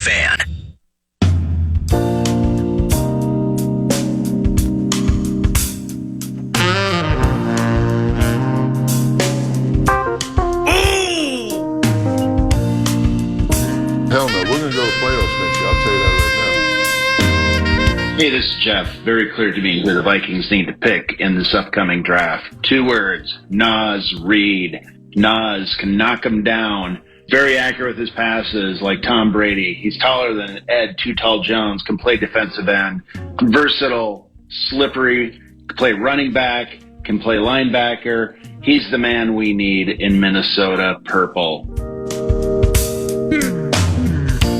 Fan. Hell no, we're going to go to playoffs next year. I'll tell you that right now. Hey, this is Jeff. Very clear to me who the Vikings need to pick in this upcoming draft. 2 words, Nas Reed. Nas can knock him down. Very accurate with his passes, like Tom Brady. He's taller than Ed Too Tall Jones, can play defensive end. Versatile, slippery, can play running back, can play linebacker. He's the man we need in Minnesota purple.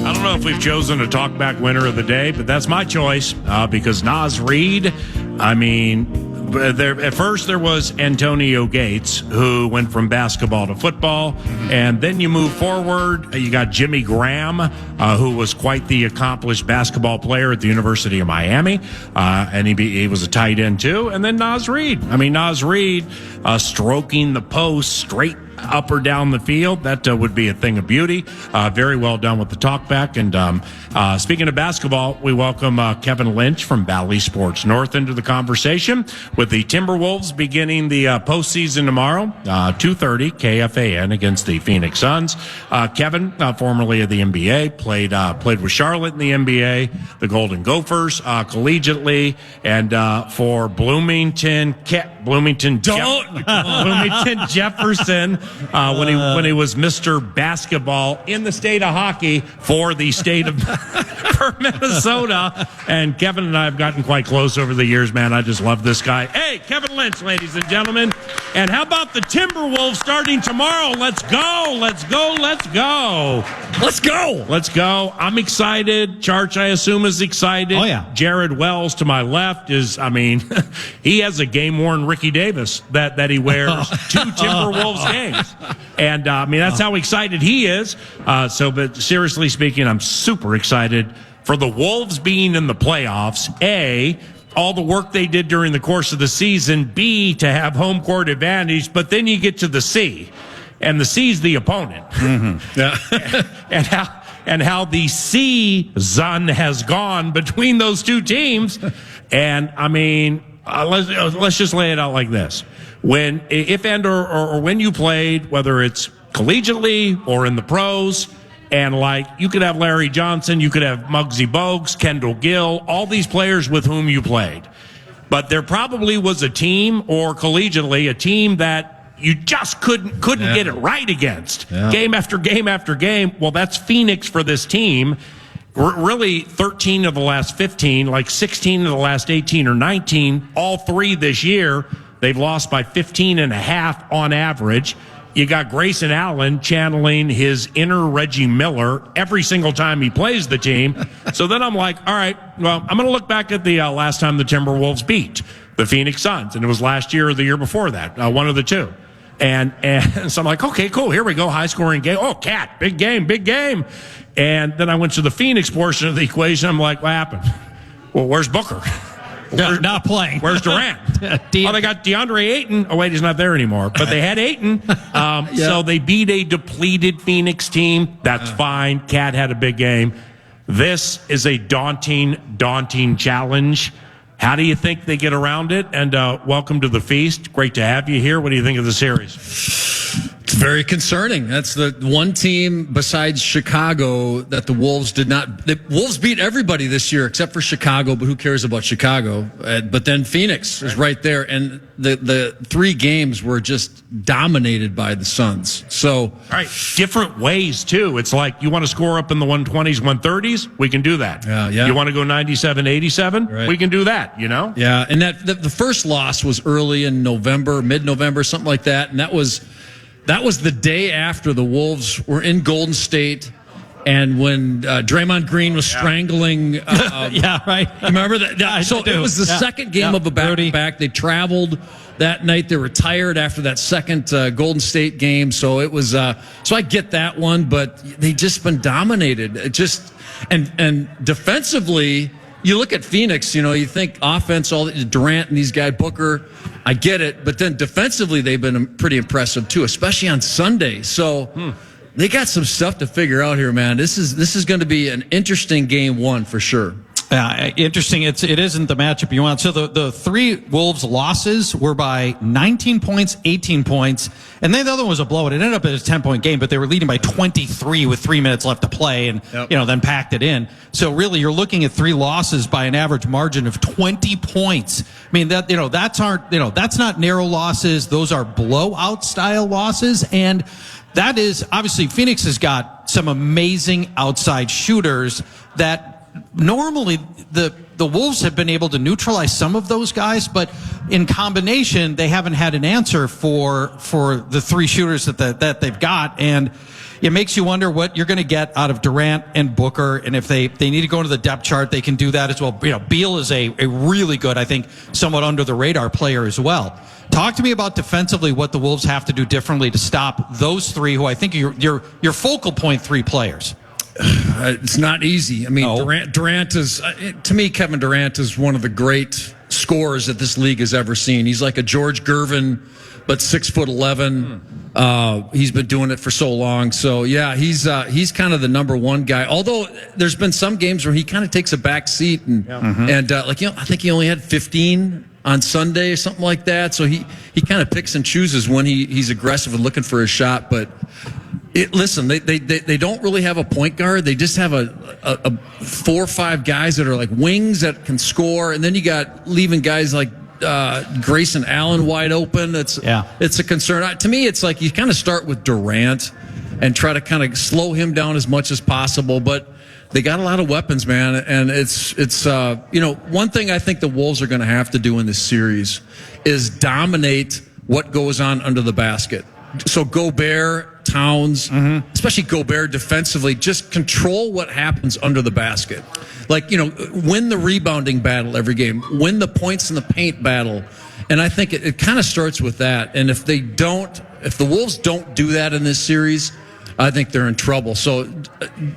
I don't know if we've chosen a talkback winner of the day, but that's my choice because Nas Reed, I mean, at first there was Antonio Gates, who went from basketball to football, and then you move forward, you got Jimmy Graham, who was quite the accomplished basketball player at the University of Miami, and he was a tight end too, and then Nas Reed. I mean, Nas Reed stroking the post straight up or down the field, that would be a thing of beauty. Very well done with the talkback. And speaking of basketball, we welcome Kevin Lynch from Bally Sports North into the conversation with the Timberwolves beginning the postseason tomorrow, 2:30 KFAN against the Phoenix Suns. Kevin, formerly of the NBA, played with Charlotte in the NBA, the Golden Gophers, collegiately, and for Bloomington Jefferson. When he was Mr. Basketball in the state of hockey for the state of for Minnesota. And Kevin and I have gotten quite close over the years, man. I just love this guy. Hey, Kevin Lynch, ladies and gentlemen. And how about the Timberwolves starting tomorrow? Let's go. Let's go. Let's go. Let's go. Let's go. I'm excited. Charch, I assume, is excited. Oh, yeah. Jared Wells to my left is, I mean, he has a game-worn Ricky Davis that he wears 2 Timberwolves games. And, I mean, that's how excited he is. But seriously speaking, I'm super excited for the Wolves being in the playoffs. A, all the work they did during the course of the season. B, to have home court advantage. But then you get to the C, and the C's the opponent. Mm-hmm. Yeah. and how the season has gone between those two teams. And, I mean, let's just lay it out like this. When you played, whether it's collegiately or in the pros, and like you could have Larry Johnson, you could have Muggsy Bogues, Kendall Gill, all these players with whom you played. But there probably was a team, or collegiately, a team that you just couldn't get it right against. Yeah. Game after game after game. Well, that's Phoenix for this team. Really 13 of the last 15, like 16 of the last 18 or 19, all 3 this year. They've lost by 15.5 on average. You got Grayson Allen channeling his inner Reggie Miller every single time he plays the team. So then I'm like, all right, well, I'm going to look back at the last time the Timberwolves beat the Phoenix Suns, and it was last year or the year before that, one of the two. And so I'm like, okay, cool, here we go, high-scoring game. Oh, Cat, big game, big game. And then I went to the Phoenix portion of the equation. I'm like, what happened? Well, where's Booker? Not playing. Where's Durant? They got DeAndre Ayton. Oh, wait, he's not there anymore. But they had Ayton. So they beat a depleted Phoenix team. That's fine. Cat had a big game. This is a daunting challenge. How do you think they get around it? And welcome to the feast. Great to have you here. What do you think of the series? It's very concerning. That's the one team besides Chicago that the Wolves did not. The Wolves beat everybody this year except for Chicago, but who cares about Chicago? But then Phoenix is right there, and the 3 games were just dominated by the Suns. So, all right, different ways too. It's like you want to score up in the 120s, 130s, we can do that. Yeah. You want to go 97, 87, right. We can do that. You know. Yeah, and that the first loss was early in November, mid-November, something like that, and that was the day after the Wolves were in Golden State, and when Draymond Green was strangling. Right. Remember that? So it was the second game of a back-to-back. They traveled that night. They were tired after that second Golden State game. So it was. So I get that one, but they just been dominated. It just and defensively. You look at Phoenix, you think offense, all Durant and these guys, Booker, I get it. But then defensively, they've been pretty impressive, too, especially on Sunday. So They got some stuff to figure out here, man. This is going to be an interesting game one for sure. Interesting. It isn't the matchup you want. So the three Wolves losses were by 19 points, 18 points, and then the other one was a blowout. It ended up as a 10-point game, but they were leading by 23 with 3 minutes left to play, and then packed it in. So really, you're looking at three losses by an average margin of 20 points. I mean that's not narrow losses. Those are blowout style losses, and that is obviously Phoenix has got some amazing outside shooters that. Normally, the Wolves have been able to neutralize some of those guys, but in combination, they haven't had an answer for the three shooters that they've got, and it makes you wonder what you're going to get out of Durant and Booker, and if they need to go into the depth chart, they can do that as well. Beal is a really good, I think, somewhat under the radar player as well. Talk to me about defensively what the Wolves have to do differently to stop those three, who I think are your focal point three players. It's not easy. I mean, Durant is, to me, Kevin Durant is one of the great scorers that this league has ever seen. He's like a George Gervin, but 6'11". He's been doing it for so long. So yeah, he's kind of the number one guy. Although there's been some games where he kind of takes a back seat and I think he only had 15 on Sunday or something like that. So he kind of picks and chooses when he's aggressive and looking for a shot, but. Listen, they don't really have a point guard. They just have a 4 or 5 guys that are like wings that can score, and then you got leaving guys like Grayson Allen wide open. It's a concern. To me, it's like you kind of start with Durant and try to kind of slow him down as much as possible. But they got a lot of weapons, man, and it's one thing I think the Wolves are going to have to do in this series is dominate what goes on under the basket. So Gobert, Towns, especially Gobert defensively, just control what happens under the basket. Like, win the rebounding battle every game, win the points in the paint battle. And I think it kind of starts with that. And if the Wolves don't do that in this series, I think they're in trouble. So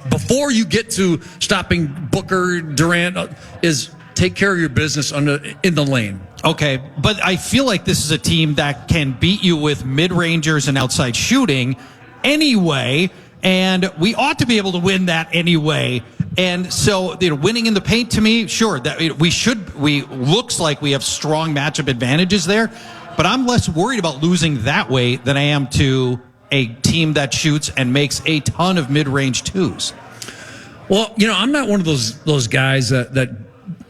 before you get to stopping Booker, Durant, is take care of your business in the lane. Okay, but I feel like this is a team that can beat you with mid-rangers and outside shooting anyway, and we ought to be able to win that anyway. And so, winning in the paint, to me, sure, that we looks like we have strong matchup advantages there, but I'm less worried about losing that way than I am to a team that shoots and makes a ton of mid-range twos. Well, I'm not one of those guys that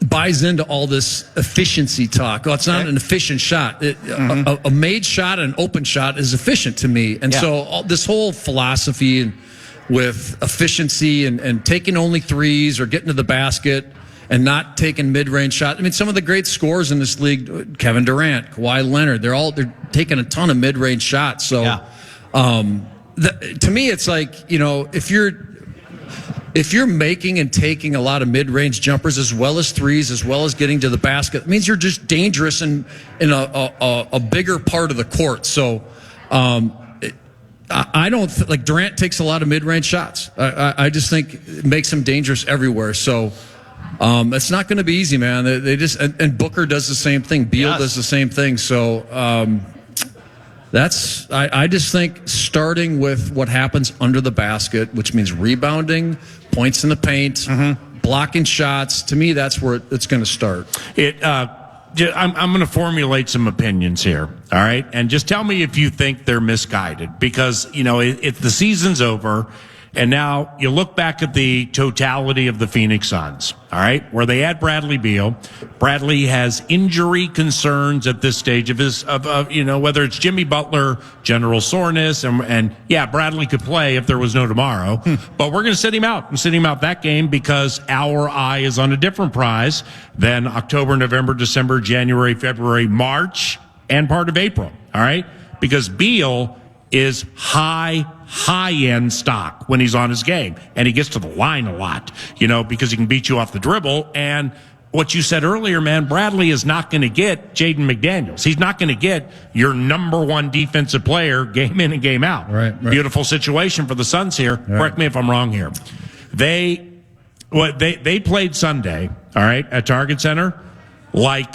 buys into all this efficiency talk. Oh, it's not an efficient shot. A made shot, an open shot is efficient to me. And so this whole philosophy with efficiency and taking only threes or getting to the basket and not taking mid-range shots. I mean, some of the great scorers in this league, Kevin Durant, Kawhi Leonard, they're taking a ton of mid-range shots. So to me, it's like, if you're making and taking a lot of mid-range jumpers as well as threes, as well as getting to the basket, it means you're just dangerous in a bigger part of the court. So I don't like Durant takes a lot of mid-range shots. I just think it makes him dangerous everywhere. So it's not going to be easy, man. They just and Booker does the same thing. Beal does the same thing. So I just think starting with what happens under the basket, which means rebounding, points in the paint, blocking shots. To me, that's where it's going to start. I'm going to formulate some opinions here, all right? And just tell me if you think they're misguided, because, if the season's over, and now you look back at the totality of the Phoenix Suns, all right, where they had Bradley Beal. Bradley has injury concerns at this stage of his, whether it's Jimmy Butler, general soreness, and Bradley could play if there was no tomorrow, but we're going to sit him out. I'm sitting him out that game because our eye is on a different prize than October, November, December, January, February, March, and part of April, all right? Because Beal is high-end stock when he's on his game. And he gets to the line a lot, because he can beat you off the dribble. And what you said earlier, man, Bradley is not going to get Jaden McDaniels. He's not going to get your number one defensive player game in and game out. Right. Beautiful situation for the Suns here. Right. Correct me if I'm wrong here. They played Sunday, all right, at Target Center, like,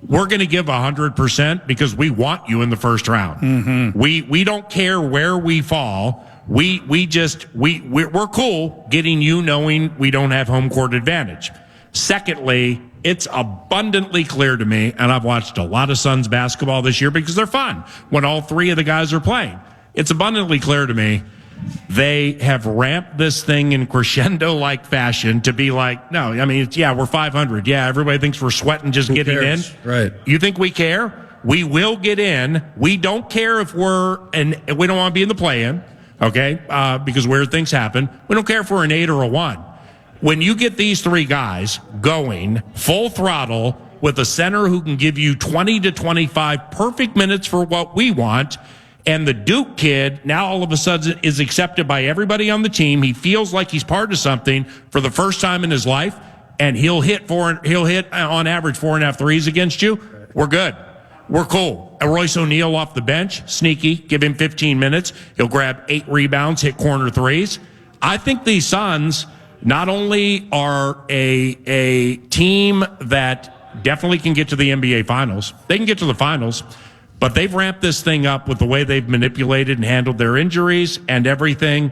we're going to give 100% because we want you in the first round. We don't care where we fall. we're cool getting you knowing we don't have home court advantage. Secondly, it's abundantly clear to me, and I've watched a lot of Suns basketball this year because they're fun when all three of the guys are playing. It's abundantly clear to me they have ramped this thing in crescendo-like fashion to be like, no, I mean, we're 500. Yeah, everybody thinks we're sweating just getting in. Right. You think we care? We will get in. We don't care if we don't want to be in the play-in, okay, because weird things happen. We don't care if we're an 8 or a 1. When you get these three guys going full throttle with a center who can give you 20 to 25 perfect minutes for what we want, and the Duke kid now all of a sudden is accepted by everybody on the team. He feels like he's part of something for the first time in his life, and he'll hit on average 4.5 threes against you. We're good. We're cool. Royce O'Neal off the bench, sneaky, give him 15 minutes. He'll grab 8 rebounds, hit corner threes. I think these Suns not only are a team that definitely can get to the NBA Finals, they can get to the Finals, but they've ramped this thing up with the way they've manipulated and handled their injuries and everything.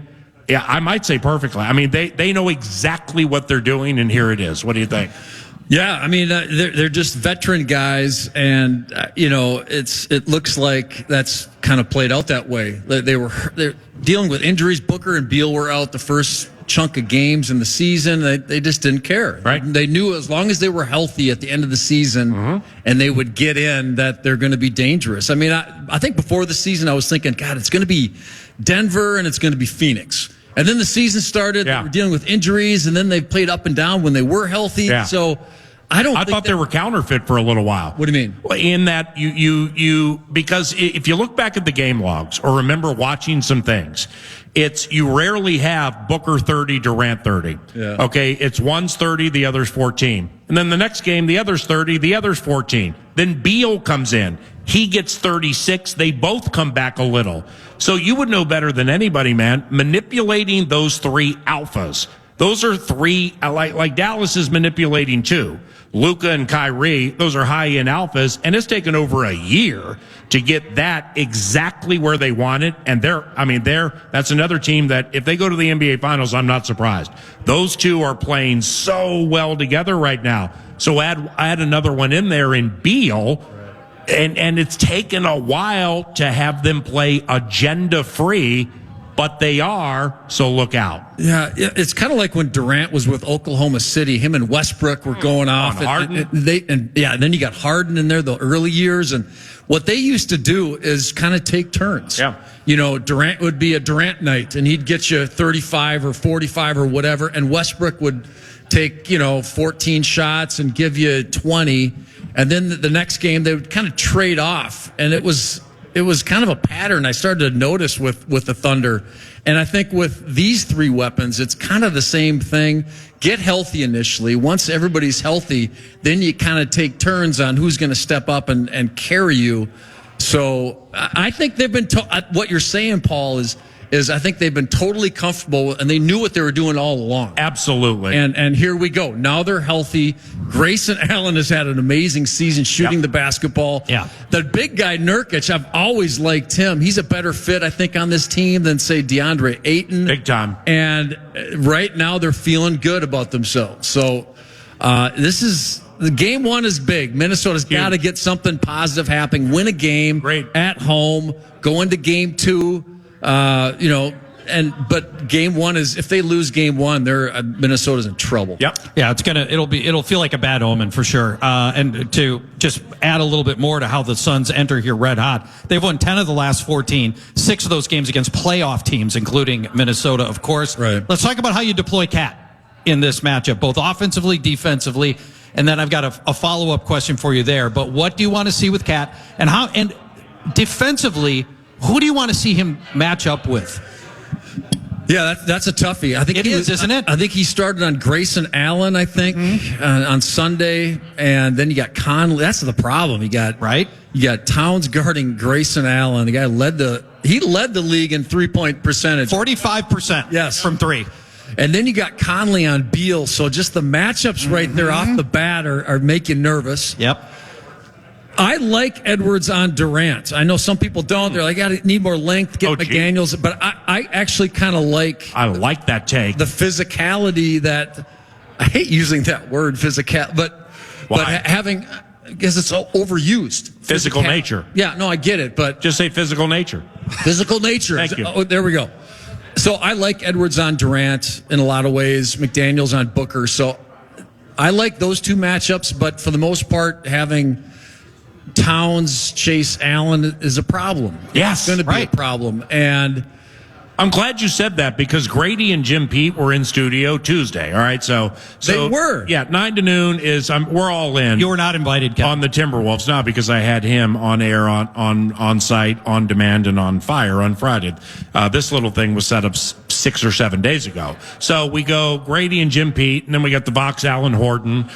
Yeah, I might say perfectly. I mean, they know exactly what they're doing, and here it is. What do you think? Yeah, I mean, they're just veteran guys, and it looks like that's kind of played out that way. They're dealing with injuries. Booker and Beal were out the first chunk of games in the season. They just didn't care. Right. They knew as long as they were healthy at the end of the season and they would get in, that they're going to be dangerous. I mean, I think before the season I was thinking, God, it's going to be Denver and it's going to be Phoenix. And then the season started. Yeah. They were dealing with injuries, and then they played up and down when they were healthy. Yeah. So I thought they were counterfeit for a little while. What do you mean? Well, in that you because if you look back at the game logs or remember watching some things, you rarely have Booker 30, Durant 30. Yeah. Okay, it's one's 30, the other's 14. And then the next game, the other's 30, the other's 14. Then Beal comes in. He gets 36. They both come back a little. So you would know better than anybody, man, manipulating those three alphas. Those are three, like Dallas is manipulating two. Luka and Kyrie, those are high-end alphas, and it's taken over a year to get that exactly where they want it. And that's another team that if they go to the NBA Finals, I'm not surprised. Those two are playing so well together right now. So add another one in there in Beal, and it's taken a while to have them play agenda-free, but they are, so look out. Yeah, it's kind of like when Durant was with Oklahoma City. Him and Westbrook were going off. Harden. And then you got Harden in there the early years. And what they used to do is kind of take turns. Yeah. Durant would be a Durant night, and he'd get you 35 or 45 or whatever, and Westbrook would take, 14 shots and give you 20. And then the next game, they would kind of trade off. And it was kind of a pattern I started to notice with the Thunder. And I think with these three weapons, it's kind of the same thing. Get healthy initially. Once everybody's healthy, then you kind of take turns on who's going to step up and carry you. So I think they've been what you're saying, Paul, is I think they've been totally comfortable, and they knew what they were doing all along. Absolutely. And here we go. Now they're healthy. Grayson Allen has had an amazing season shooting the basketball. Yeah. The big guy, Nurkic, I've always liked him. He's a better fit, I think, on this team than, say, DeAndre Ayton. Big time. And right now they're feeling good about themselves. So the game one is big. Minnesota's got to get something positive happening. Win a game. Great. At home. Go into game two. But game one is, if they lose game one, Minnesota's in trouble. Yep. Yeah, it'll feel like a bad omen for sure. And to just add a little bit more to how the Suns enter here red hot, they've won 10 of the last 14, 6 of those games against playoff teams, including Minnesota, of course. Right. Let's talk about how you deploy Cat in this matchup, both offensively, defensively, and then I've got a follow-up question for you there. But what do you want to see with Cat, and defensively, who do you want to see him match up with? Yeah, that's a toughie. I think isn't it? I think he started on Grayson Allen, I think, on Sunday, and then you got Conley. That's the problem. You got Towns guarding Grayson Allen. The guy led the league in 3-point percentage. 45%. Yes. From 3. And then you got Conley on Beal. So just the matchups right there off the bat are make you nervous. Yep. I like Edwards on Durant. I know some people don't. They're like, I need more length, get McDaniels. But I actually kind of like. I like that take. The physicality that. I hate using that word, physical, but having. I guess it's overused. Physical nature. Yeah, no, I get it, but. Just say physical nature. Physical nature. Thank you. Oh, there we go. So I like Edwards on Durant in a lot of ways, McDaniels on Booker. So I like those two matchups, but for the most part, having Towns, Chase, Allen is a problem. Yes, it's going to be a problem. And I'm glad you said that because Grady and Jim Pete were in studio Tuesday. All right, so they were. Yeah, 9 to noon is. We're all in. You were not invited, Kevin. On the Timberwolves, not because I had him on air, on site, on demand, and on fire on Friday. This little thing was set up 6 or 7 days ago. So we go Grady and Jim Pete, and then we got the Vox Allen Horton,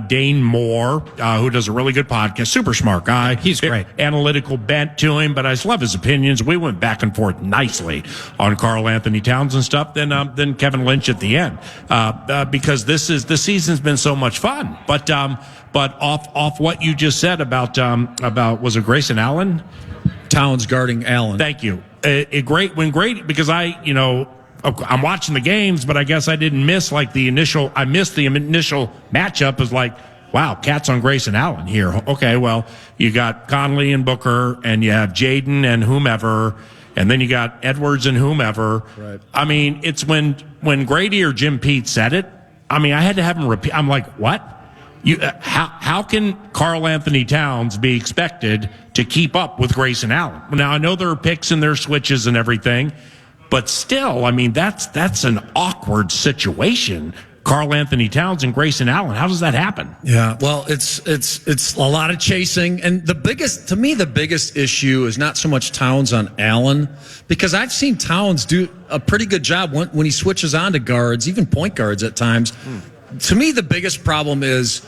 Dane Moore, who does a really good podcast, super smart guy. He's great. Analytical bent to him, but I just love his opinions. We went back and forth nicely on Karl Anthony Towns and stuff. Then Kevin Lynch at the end, because the season's been so much fun. But off what you just said about was it Grayson Allen? Towns guarding Allen. Thank you. Because I'm watching the games, but I guess I didn't miss I missed the initial matchup as like, wow, Cat's on Grayson Allen here. Okay, well, you got Conley and Booker, and you have Jaden and whomever, and then you got Edwards and whomever. Right. I mean, it's when Grady or Jim Pete said it, I mean, I had to have him repeat. I'm like, what? How can Karl Anthony Towns be expected to keep up with Grayson Allen? Now, I know there are picks and there are switches and everything, but still, I mean, that's an awkward situation. Karl Anthony Towns and Grayson Allen. How does that happen? Yeah, well, it's a lot of chasing, and the biggest issue is not so much Towns on Allen, because I've seen Towns do a pretty good job when he switches on to guards, even point guards at times. To me, the biggest problem is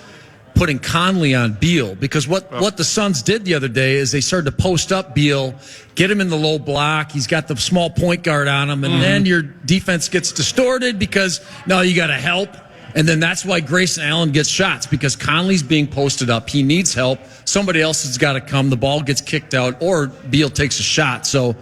putting Conley on Beal, because what the Suns did the other day is they started to post up Beal, get him in the low block. He's got the small point guard on him, and then your defense gets distorted because now you got to help. And then that's why Grayson Allen gets shots, because Conley's being posted up. He needs help. Somebody else has got to come. The ball gets kicked out, or Beal takes a shot. So,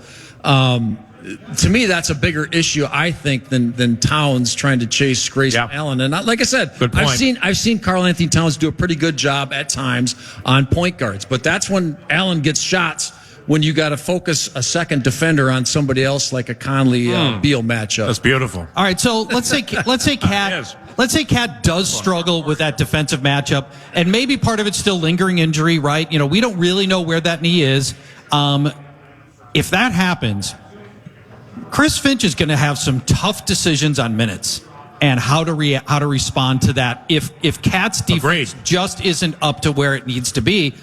to me, that's a bigger issue, I think, than Towns trying to chase Grayson Allen. And like I said, I've seen Karl Anthony Towns do a pretty good job at times on point guards, but that's when Allen gets shots, when you got to focus a second defender on somebody else, like a Conley Beal matchup. That's beautiful. All right, so let's say Cat does struggle with that defensive matchup, and maybe part of it's still lingering injury, right? We don't really know where that knee is. If that happens, Chris Finch is going to have some tough decisions on minutes and how to respond to that. If Cat's defense just isn't up to where it needs to be,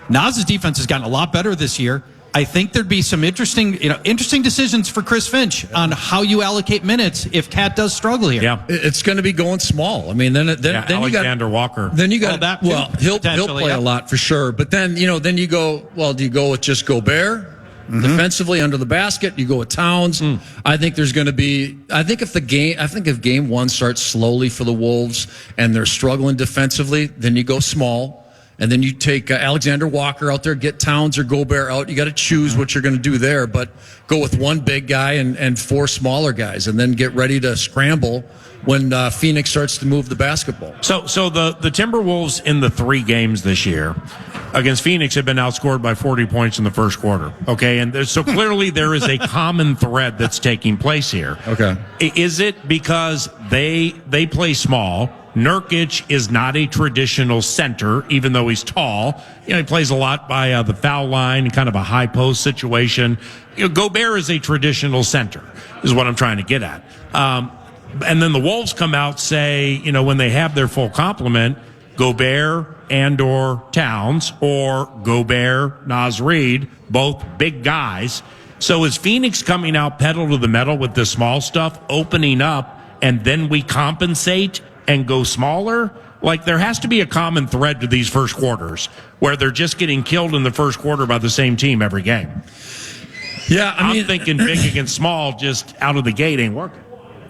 Naz's defense has gotten a lot better this year. I think there'd be some interesting decisions for Chris Finch on how you allocate minutes if Cat does struggle here. Yeah, it's going to be going small. I mean, then Alexander Walker. Then you got that. Well, he'll play a lot for sure. But then then you go. Well, do you go with just Gobert? Defensively under the basket, you go with Towns. I think there's going to be. I think if game one starts slowly for the Wolves and they're struggling defensively, then you go small, and then you take Alexander Walker out there, get Towns or Gobert out. You got to choose what you're going to do there, but go with one big guy and four smaller guys, and then get ready to scramble when Phoenix starts to move the basketball. So the Timberwolves in the 3 games this year against Phoenix have been outscored by 40 points in the first quarter. Okay, and so clearly there is a common thread that's taking place here. Okay, is it because they play small? Nurkic is not a traditional center, even though he's tall. He plays a lot by the foul line, kind of a high post situation. Gobert is a traditional center, is what I'm trying to get at. And then the Wolves come out, say, when they have their full complement, Gobert and/or Towns, or Gobert, Naz Reid, both big guys. So is Phoenix coming out pedal to the metal with the small stuff, opening up, and then we compensate and go smaller? Like, there has to be a common thread to these first quarters where they're just getting killed in the first quarter by the same team every game. Yeah, I'm thinking big against small just out of the gate ain't working.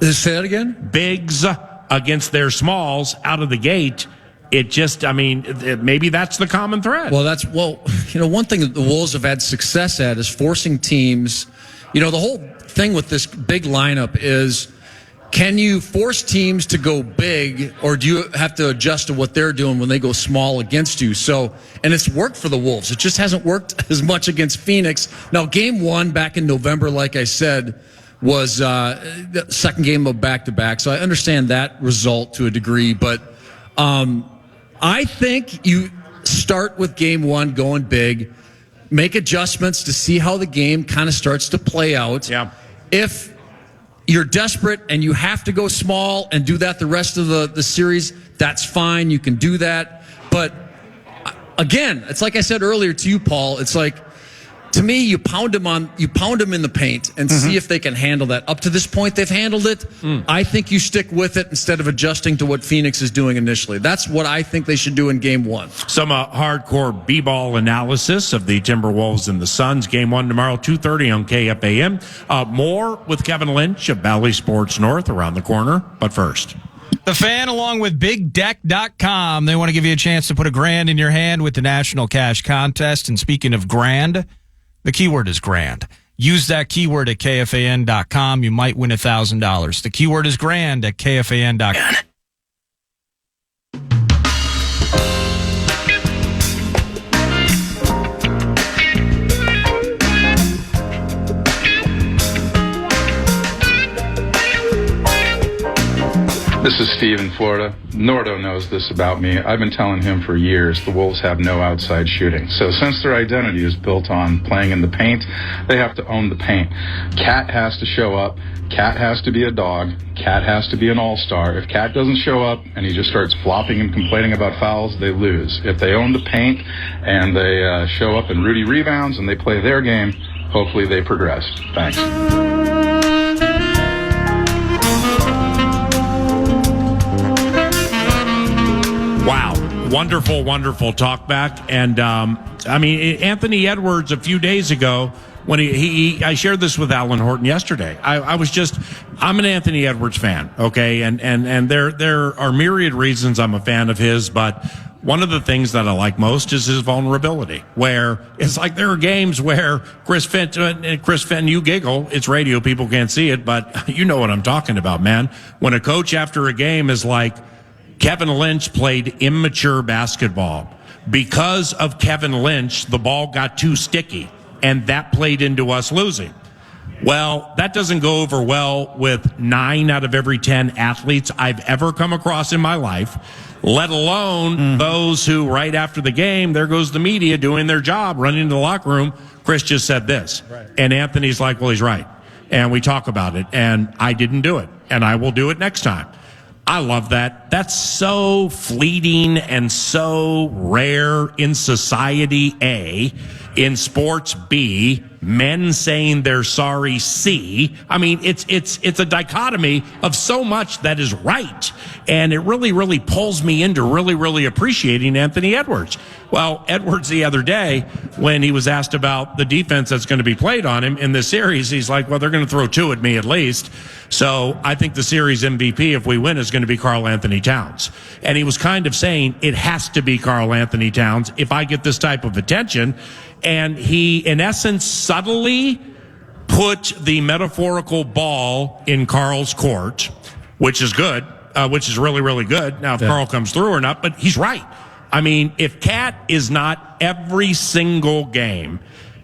Say that again? Bigs against their smalls out of the gate it just, I mean, maybe that's the common thread. Well, one thing that the Wolves have had success at is forcing teams. The whole thing with this big lineup is, can you force teams to go big, or do you have to adjust to what they're doing when they go small against you? So, and it's worked for the Wolves. It just hasn't worked as much against Phoenix. Now, game 1 back in November, like I said, was the second game of back-to-back. So I understand that result to a degree, but I think you start with game 1 going big, make adjustments to see how the game kind of starts to play out. Yeah. If you're desperate and you have to go small and do that the rest of the series, that's fine. You can do that. But again, it's like I said earlier to you, Paul, it's like, to me, you pound them in the paint and see if they can handle that. Up to this point, they've handled it. I think you stick with it instead of adjusting to what Phoenix is doing initially. That's what I think they should do in game 1. Some hardcore b-ball analysis of the Timberwolves and the Suns. Game 1 tomorrow, 2:30 on KFAN. More with Kevin Lynch of Bally Sports North around the corner. But first, The Fan, along with BigDeck.com, they want to give you a chance to put $1,000 in your hand with the National Cash Contest. And speaking of grand, the keyword is grand. Use that keyword at KFAN.com. You might win $1,000. The keyword is grand at KFAN.com. This is Steve in Florida. Nordo knows this about me. I've been telling him for years the Wolves have no outside shooting. So since their identity is built on playing in the paint, they have to own the paint. Cat has to show up. Cat has to be a dog. Cat has to be an all-star. If Cat doesn't show up and he just starts flopping and complaining about fouls, they lose. If they own the paint and they show up and Rudy rebounds and they play their game, hopefully they progress. Thanks. wow. Wonderful, wonderful talk back. And, I mean, Anthony Edwards a few days ago, when I shared this with Alan Horton yesterday. I'm an Anthony Edwards fan, okay? And there are myriad reasons I'm a fan of his, but one of the things that I like most is his vulnerability, where it's like there are games where Chris Fenton, you giggle. It's radio. People can't see it, but you know what I'm talking about, man. When a coach after a game is like, Kevin Lynch played immature basketball. Because of Kevin Lynch, the ball got too sticky, and that played into us losing. Well, that doesn't go over well with 9 out of every 10 athletes I've ever come across in my life, let alone those who right after the game, there goes the media doing their job, running into the locker room. Chris just said this. Right. And Anthony's like, well, he's right. And we talk about it. And I didn't do it. And I will do it next time. I love that. That's so fleeting and so rare in society, A. In sports, B. Men saying they're sorry, C. I mean, it's a dichotomy of so much that is right. And it really, really pulls me into really, really appreciating Anthony Edwards. Well, Edwards the other day, when he was asked about the defense that's going to be played on him in this series, he's like, well, they're going to throw 2 at me at least. So I think the series MVP, if we win, is going to be Karl Anthony Towns. And he was kind of saying it has to be Karl Anthony Towns if I get this type of attention. And he, in essence, subtly put the metaphorical ball in Karl's court, which is good, which is really, really good. Now, if Karl comes through or not, but he's right. I mean, if Cat is not every single game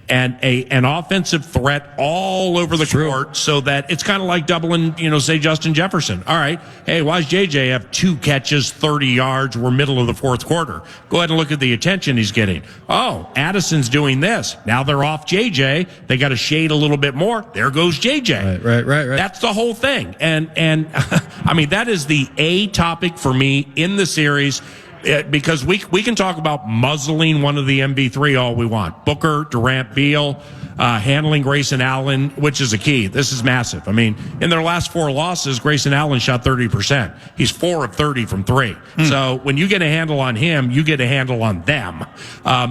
and an offensive threat all over the court, so that it's kind of like doubling, say Justin Jefferson. All right. Hey, why does JJ have 2 catches, 30 yards? We're middle of the fourth quarter. Go ahead and look at the attention he's getting. Oh, Addison's doing this. Now they're off JJ. They got to shade a little bit more. There goes JJ. Right. That's the whole thing. And I mean, that is the A topic for me in the series. Because we can talk about muzzling one of the MV3 all we want. Booker, Durant, Beal, handling Grayson Allen, which is a key. This is massive. I mean, in their last 4 losses, Grayson Allen shot 30%. He's 4 of 30 from 3. So when you get a handle on him, you get a handle on them.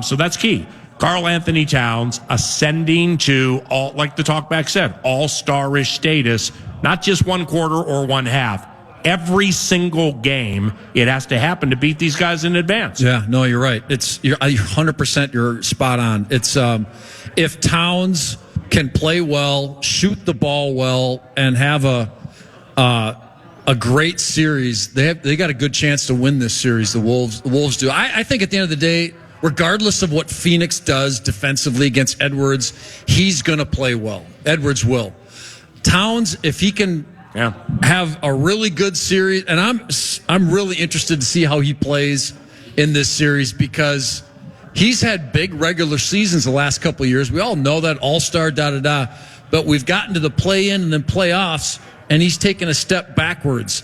So that's key. Karl Anthony Towns ascending to all, like the talkback said, all-star-ish status, not just 1 quarter or 1 half. every single game, it has to happen to beat these guys in advance. Yeah, no, you're right. You're 100%. You're spot on. It's if Towns can play well, shoot the ball well, and have a great series, they got a good chance to win this series. The Wolves do. I think at the end of the day, regardless of what Phoenix does defensively against Edwards, he's going to play well. Edwards will. Towns, if he can have a really good series, and I'm really interested to see how he plays in this series because he's had big regular seasons the last couple of years. We all know that, all-star, da-da-da. But we've gotten to the play-in and then playoffs, and he's taken a step backwards.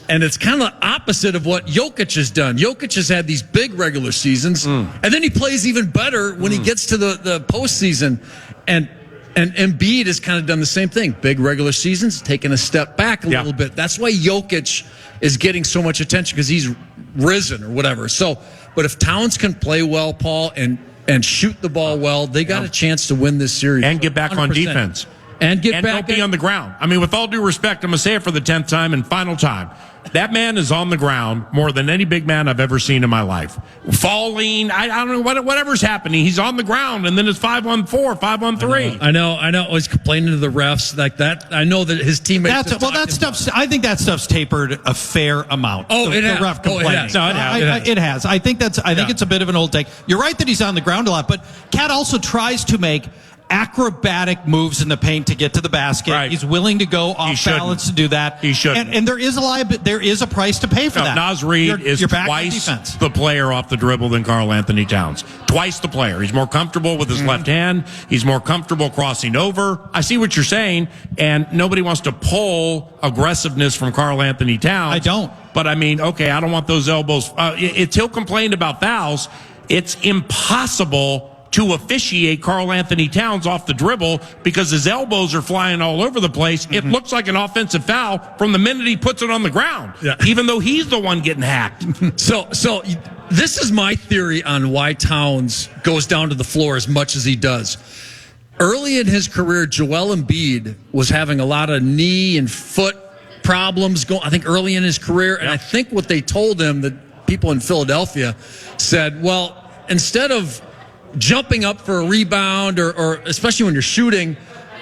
And it's kind of the opposite of what Jokic has done. Jokic has had these big regular seasons, and then he plays even better when he gets to the postseason. And Embiid has kind of done the same thing. Big regular seasons, taking a step back a little bit. That's why Jokic is getting so much attention because he's risen or whatever. So, but if Towns can play well, Paul, and shoot the ball well, they got a chance to win this series. And get back 100%. On defense. And don't be on the ground. I mean, with all due respect, I'm going to say it for the 10th time and final time. That man is on the ground more than any big man I've ever seen in my life. Falling, I don't know, whatever's happening, he's on the ground, and then it's 5-on-4, 5-on-3. I know. He's complaining to the refs like that. I know that his teammates. I think that stuff's tapered a fair amount. The ref complaining. It has. I think it's a bit of an old take. You're right that he's on the ground a lot, but Cat also tries to make acrobatic moves in the paint to get to the basket. Right. He's willing to go off balance to do that. He shouldn't. And there is a price to pay for that. Naz Reid is twice the player off the dribble than Karl Anthony Towns. Twice the player. He's more comfortable with his left hand. He's more comfortable crossing over. I see what you're saying, and nobody wants to pull aggressiveness from Karl Anthony Towns. I don't. But I mean, okay, I don't want those elbows. He'll complain about fouls. It's impossible to officiate Karl Anthony Towns off the dribble because his elbows are flying all over the place. It looks like an offensive foul from the minute he puts it on the ground, even though he's the one getting hacked. So this is my theory on why Towns goes down to the floor as much as he does. Early in his career, Joel Embiid was having a lot of knee and foot problems I think early in his career, and I think what they told him, that people in Philadelphia said, well, instead of jumping up for a rebound or especially when you're shooting,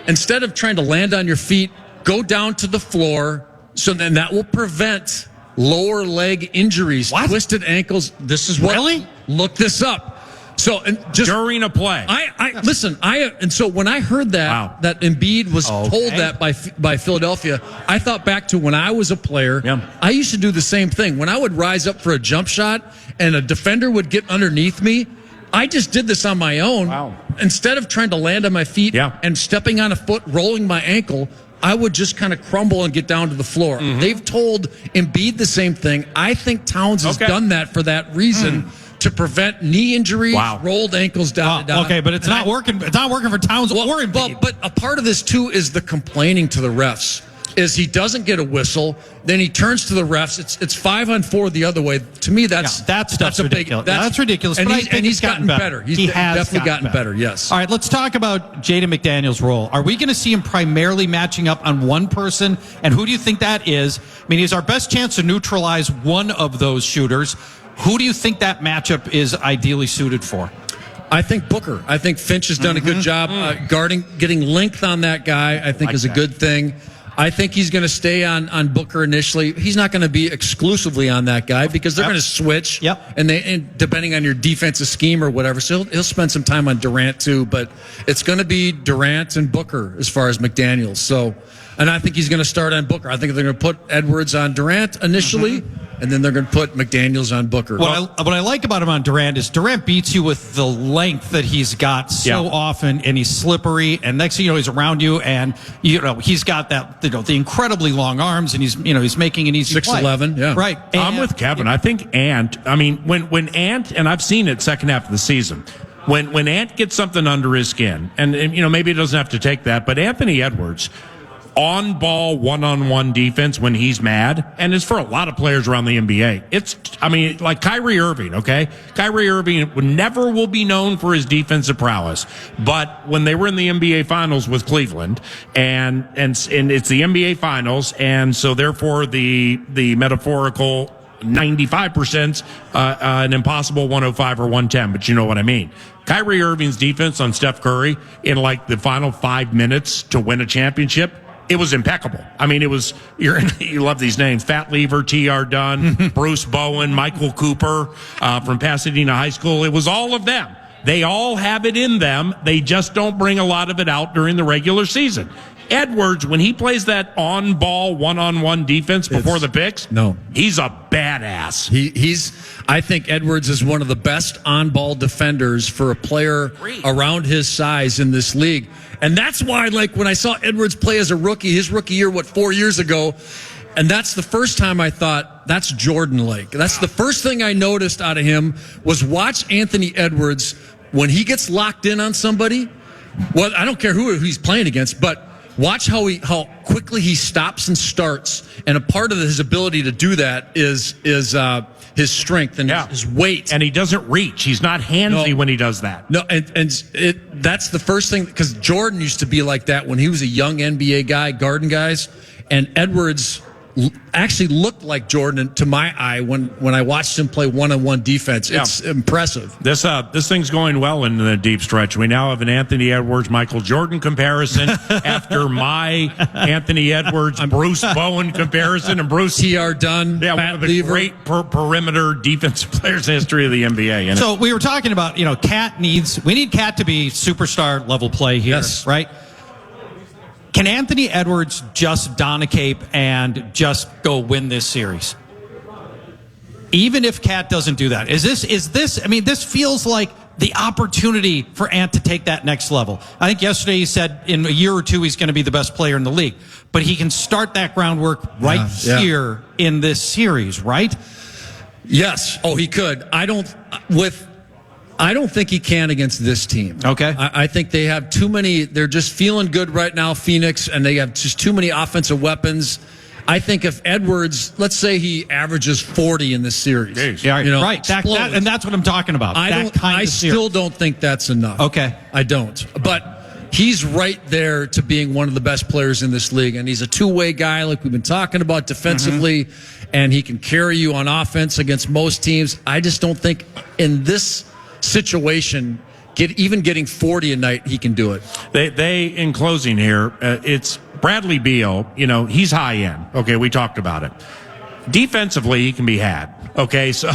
instead of trying to land on your feet, go down to the floor. So then that will prevent lower leg injuries, twisted ankles. This is what. Really? Look this up. So and just during a play, and so when I heard that that Embiid was told that by Philadelphia, I thought back to when I was a player. Yeah. I used to do the same thing. When I would rise up for a jump shot and a defender would get underneath me, I just did this on my own. Wow. Instead of trying to land on my feet and stepping on a foot, rolling my ankle, I would just kind of crumble and get down to the floor. They've told Embiid the same thing. I think Towns has done that for that reason, to prevent knee injuries, rolled ankles, Okay, but it's not working. It's not working for Towns or Embiid. But a part of this too is the complaining to the refs. Is he doesn't get a whistle, then he turns to the refs. It's 5-on-4 the other way. To me, that's ridiculous. That's ridiculous. And he's gotten better. He has definitely gotten better. Yes. All right, let's talk about Jaden McDaniels' role. Are we going to see him primarily matching up on one person? And who do you think that is? I mean, he's our best chance to neutralize one of those shooters. Who do you think that matchup is ideally suited for? I think Booker. I think Finch has done a good job guarding, getting length on that guy. I think is a good thing. I think he's going to stay on Booker initially. He's not going to be exclusively on that guy because they're going to switch. And depending on your defensive scheme or whatever. So he'll spend some time on Durant too, but it's going to be Durant and Booker as far as McDaniels. So, and I think he's going to start on Booker. I think they're going to put Edwards on Durant initially. And then they're going to put McDaniels on Booker. What I like about him on Durant is Durant beats you with the length that he's got so often, and he's slippery. And next thing you know, he's around you, and he's got that the incredibly long arms, and he's making an easy 6'11", play. Right. I'm with Kevin. I think Ant. I mean, when Ant, and I've seen it second half of the season. When Ant gets something under his skin, and maybe he doesn't have to take that, but Anthony Edwards. on-ball, one-on-one defense when he's mad, and it's for a lot of players around the NBA. Like Kyrie Irving, okay? Kyrie Irving never will be known for his defensive prowess, but when they were in the NBA Finals with Cleveland, and it's the NBA Finals, and so therefore the metaphorical 95%, an impossible 105 or 110, but you know what I mean. Kyrie Irving's defense on Steph Curry in like the final 5 minutes to win a championship, it was impeccable. I mean, it was, you love these names, Fat Lever, T.R. Dunn, Bruce Bowen, Michael Cooper, from Pasadena High School. It was all of them. They all have it in them. They just don't bring a lot of it out during the regular season. Edwards, when he plays that on-ball, one-on-one defense before the picks, he's a badass. I think Edwards is one of the best on-ball defenders for a player around his size in this league. And that's why, like, when I saw Edwards play as a rookie, his rookie year, 4 years ago, and that's the first time I thought, that's Jordan-like. That's the first thing I noticed out of him was watch Anthony Edwards when he gets locked in on somebody. Well, I don't care who he's playing against, but watch how quickly he stops and starts, and a part of his ability to do that is his strength and his weight. And he doesn't reach. He's not handsy when he does that. No, and that's the first thing, because Jordan used to be like that when he was a young NBA guy, guarding guys, and Edwards actually looked like Jordan to my eye when I watched him play one-on-one defense. It's impressive. This thing's going well in the deep stretch. We now have an Anthony Edwards Michael Jordan comparison after my Anthony Edwards Bruce Bowen comparison, and Bruce T.R. Dunn, one of the great perimeter defensive players in the history of the NBA. So we were talking about, we need Cat to be superstar level play here, right? Can Anthony Edwards just don a cape and just go win this series? Even if Cat doesn't do that, this feels like the opportunity for Ant to take that next level. I think yesterday he said in a year or two he's going to be the best player in the league, but he can start that groundwork here in this series, right? Yes. Oh, he could. I don't think he can against this team. Okay. I think they have too many. They're just feeling good right now, Phoenix, and they have just too many offensive weapons. I think if Edwards, let's say he averages 40 in this series. Right. And that's what I'm talking about. I still don't think that's enough. Okay. I don't. But he's right there to being one of the best players in this league, and he's a two-way guy like we've been talking about defensively, and he can carry you on offense against most teams. I just don't think in this situation, getting 40 a night, he can do it. They in closing here, it's Bradley Beal. He's high end. Okay, we talked about it. Defensively, he can be had. Okay, so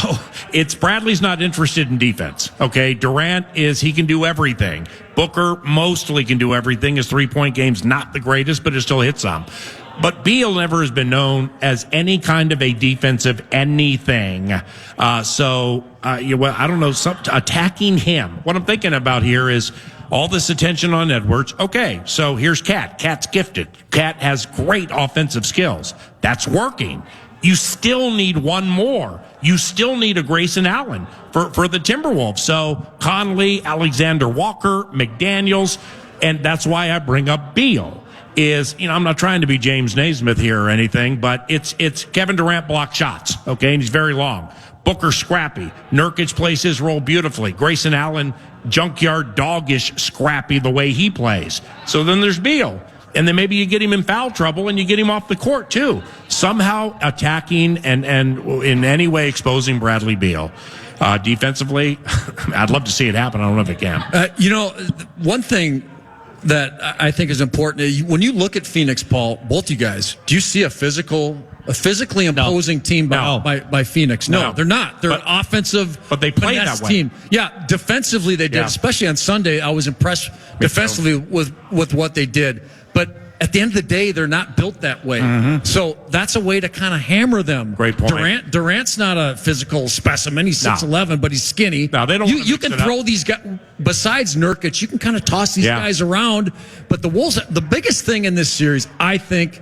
it's Bradley's not interested in defense. Okay, Durant he can do everything. Booker mostly can do everything. His 3-point game's not the greatest, but it still hits some. But Beal never has been known as any kind of a defensive anything. I don't know, attacking him. What I'm thinking about here is all this attention on Edwards. Okay, so here's Cat. Cat's gifted. Cat has great offensive skills. That's working. You still need one more. You still need a Grayson Allen for the Timberwolves. So Conley, Alexander Walker, McDaniels, and that's why I bring up Beal. I'm not trying to be James Naismith here or anything, but it's Kevin Durant block shots, okay, and he's very long. Booker scrappy. Nurkic plays his role beautifully. Grayson Allen, junkyard doggish scrappy the way he plays. So then there's Beal. And then maybe you get him in foul trouble and you get him off the court too. Somehow attacking and in any way exposing Bradley Beal. Defensively, I'd love to see it happen. I don't know if it can. One thing that I think is important, when you look at Phoenix, Paul, both you guys, do you see a physically imposing team by Phoenix? No, they're not. They're an offensive, but they play that way. Team. Yeah, defensively they did, especially on Sunday. I was impressed defensively with what they did. But at the end of the day, they're not built that way. Mm-hmm. So that's a way to kind of hammer them. Great point. Durant's not a physical specimen. He's 6'11", but he's skinny. No, they don't. You can throw these guys. Besides Nurkic, you can kind of toss these guys around. But the Wolves, the biggest thing in this series, I think,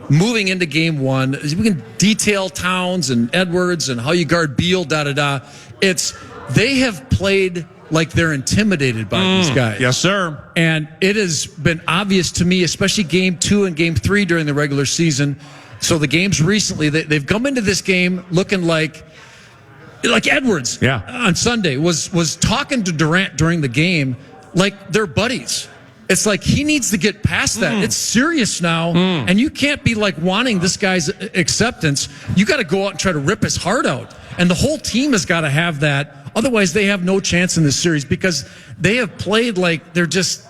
moving into game one, is we can detail Towns and Edwards and how you guard Beal, It's they have played like they're intimidated by these guys. Yes, sir. And it has been obvious to me, especially game 2 and game 3 during the regular season. So the games recently, they've come into this game looking like Edwards on Sunday was talking to Durant during the game like they're buddies. It's like he needs to get past that. It's serious now, and you can't be like wanting this guy's acceptance. You got to go out and try to rip his heart out. And the whole team has got to have that. Otherwise, they have no chance in this series because they have played like they're just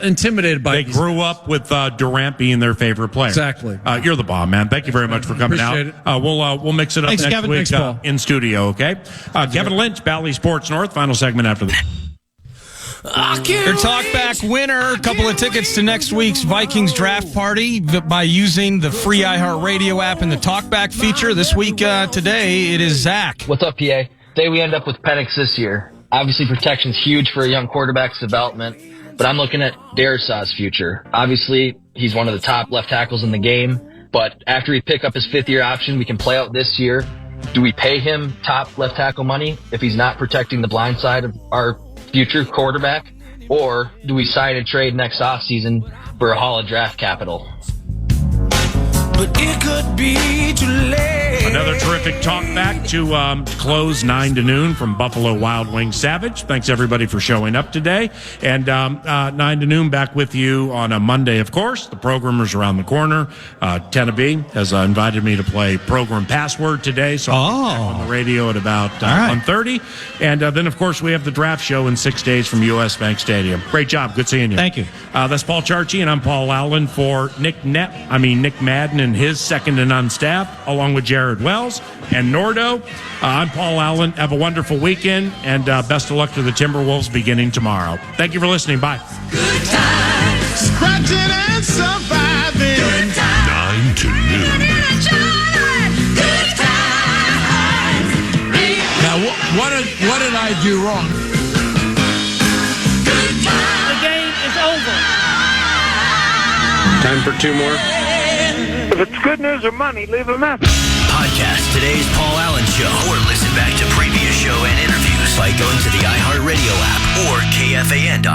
intimidated by. They grew up with Durant being their favorite player. Exactly. You're the bomb, man. Thank you very much for coming Appreciate out. We'll mix it up next Kevin. week Thanks, Paul. in studio. Okay. Kevin Lynch, Bally Sports North. Final segment after this. Your talkback winner, a couple of tickets to next week's Vikings draft party by using the free iHeartRadio app and the talkback feature. This week, today, it is Zach. What's up, PA? Say we end up with Penix this year. Obviously, protection's huge for a young quarterback's development, but I'm looking at Darisaw's future. Obviously, he's one of the top left tackles in the game, but after we pick up his 5th-year option, we can play out this year. Do we pay him top left tackle money if he's not protecting the blind side of our future quarterback, or do we sign and trade next offseason for a haul of draft capital? But it could be too late. Another terrific talk back to close 9 to noon from Buffalo Wild Wings Savage. Thanks, everybody, for showing up today. And 9 to noon back with you on a Monday, of course. The programmer's around the corner. Tennessee has invited me to play Program Password today, so I'll be back on the radio at about 1:30. And then, of course, we have the draft show in 6 days from U.S. Bank Stadium. Great job. Good seeing you. Thank you. That's Paul Charchi, and I'm Paul Allen for Nick Madden and his second to none staff, along with Jared Wells and Nordo. I'm Paul Allen. Have a wonderful weekend, and best of luck to the Timberwolves beginning tomorrow. Thank you for listening. Bye. Good times. Scratching and surviving. Good times. 9 to noon. Good times. Now, what did I do wrong? Good times. The game is over. Time for 2 more. If it's good news or money, leave a message. Podcast today's Paul Allen Show, or listen back to previous show and interviews by going to the iHeartRadio app or KFAN.com.